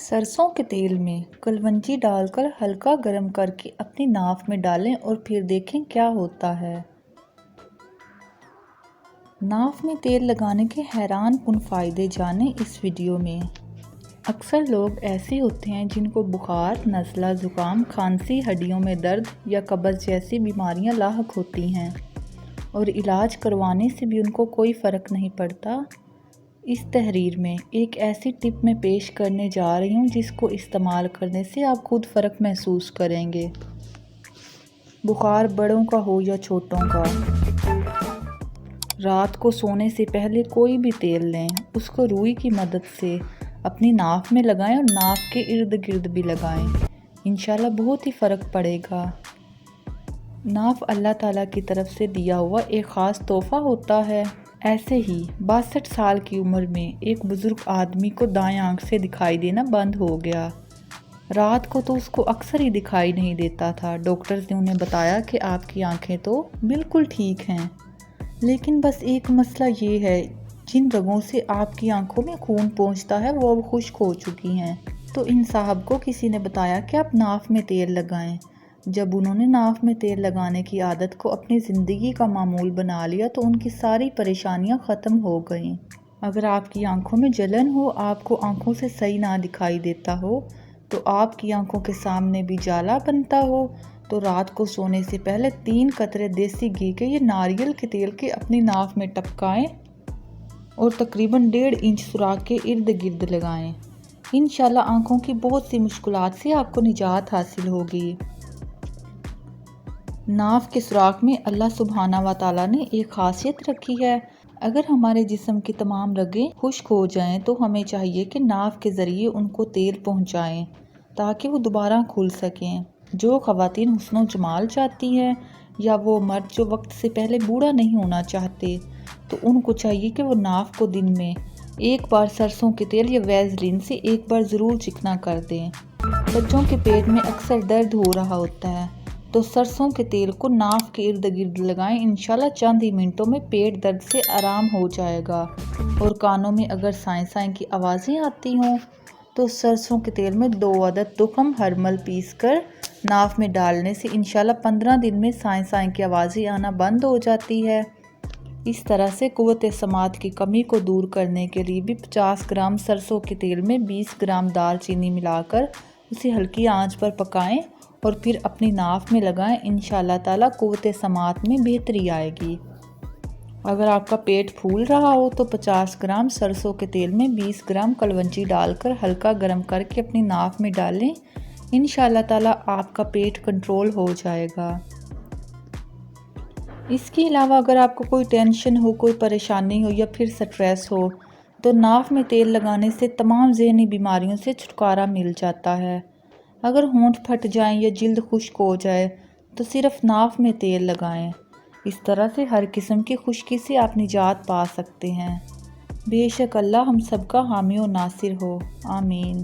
सरसों के तेल में कलवंजी डालकर हल्का गर्म करके अपनी नाक में डालें और फिर देखें क्या होता है। नाक में तेल लगाने के हैरान कुन फ़ायदे जानें इस वीडियो में। अक्सर लोग ऐसे होते हैं जिनको बुखार, नज़ला, ज़ुकाम, खांसी, हड्डियों में दर्द या कब्ज़ जैसी बीमारियां लाहक होती हैं और इलाज करवाने से भी उनको कोई फ़र्क नहीं पड़ता। इस तहरीर में एक ऐसी टिप मैं पेश करने जा रही हूँ जिसको इस्तेमाल करने से आप खुद फ़र्क महसूस करेंगे। बुखार बड़ों का हो या छोटों का, रात को सोने से पहले कोई भी तेल लें, उसको रुई की मदद से अपनी नाक में लगाएं और नाक के इर्द गिर्द भी लगाएं। इंशाल्लाह बहुत ही फ़र्क पड़ेगा। नाक अल्लाह ताला की तरफ से दिया हुआ एक ख़ास तोहफ़ा होता है। ऐसे ही 62 साल की उम्र में एक बुज़ुर्ग आदमी को दाएं आंख से दिखाई देना बंद हो गया। रात को तो उसको अक्सर ही दिखाई नहीं देता था। डॉक्टर्स ने उन्हें बताया कि आपकी आंखें तो बिल्कुल ठीक हैं, लेकिन बस एक मसला ये है, जिन रगों से आपकी आंखों में खून पहुंचता है वो अब खुश्क हो चुकी हैं। तो इन साहब को किसी ने बताया कि आप नाक में तेल लगाएं। जब उन्होंने नाक में तेल लगाने की आदत को अपनी ज़िंदगी का मामूल बना लिया तो उनकी सारी परेशानियां ख़त्म हो गईं। अगर आपकी आंखों में जलन हो, आपको आंखों से सही ना दिखाई देता हो, तो आपकी आंखों के सामने भी जाला बनता हो, तो रात को सोने से पहले 3 कतरे देसी घी के या नारियल के तेल के अपनी नाक में टपकाएं और तकरीबन 1.5 इंच सुराख के इर्द गिर्द लगाएं। इंशाल्लाह आंखों की बहुत सी मुश्किलात से आपको निजात हासिल होगी। नाक के सुराख में अल्लाह सुब्हाना व तआला ने एक खासियत रखी है। अगर हमारे जिस्म की तमाम रगें खुश्क हो जाएं तो हमें चाहिए कि नाक के ज़रिए उनको तेल पहुंचाएं ताकि वो दोबारा खुल सकें। जो ख़वातीन हुस्न जमाल चाहती हैं या वो मर्द जो वक्त से पहले बूढ़ा नहीं होना चाहते, तो उनको चाहिए कि वो नाक को दिन में एक बार सरसों के तेल या वैसलीन से एक बार ज़रूर चिकना कर दें। बच्चों के पेट में अक्सर दर्द हो रहा होता है, तो सरसों के तेल को नाक के इर्द गिर्द लगाएं। इंशाल्लाह चंद ही मिनटों में पेट दर्द से आराम हो जाएगा। और कानों में अगर साएं साएं की आवाज़ें आती हों तो सरसों के तेल में 2 अदद तुखम हरमल पीस कर नाक में डालने से इंशाल्लाह 15 दिन में साएं साएं की आवाज़ें आना बंद हो जाती है। इस तरह से कुव्वत समात की कमी को दूर करने के लिए भी 50 ग्राम सरसों के तेल में 20 ग्राम दालचीनी मिलाकर उसे हल्की आंच पर पकाएं और फिर अपनी नाक में लगाएं। इंशाल्लाह ताला कुव्वत समात में बेहतरी आएगी। अगर आपका पेट फूल रहा हो तो 50 ग्राम सरसों के तेल में 20 ग्राम कलवंजी डालकर हल्का गर्म करके अपनी नाक में डालें। इंशाल्लाह ताला आपका पेट कंट्रोल हो जाएगा। इसके अलावा अगर आपको कोई टेंशन हो, कोई परेशानी हो या फिर स्ट्रेस हो, तो नाक में तेल लगाने से तमाम ज़हनी बीमारियों से छुटकारा मिल जाता है। अगर होंठ फट जाएं या जिल्द खुश्क हो जाए तो सिर्फ नाक में तेल लगाएं। इस तरह से हर किस्म की खुश्की से आप निजात पा सकते हैं। बेशक अल्लाह हम सबका हामी और नासिर हो। आमीन।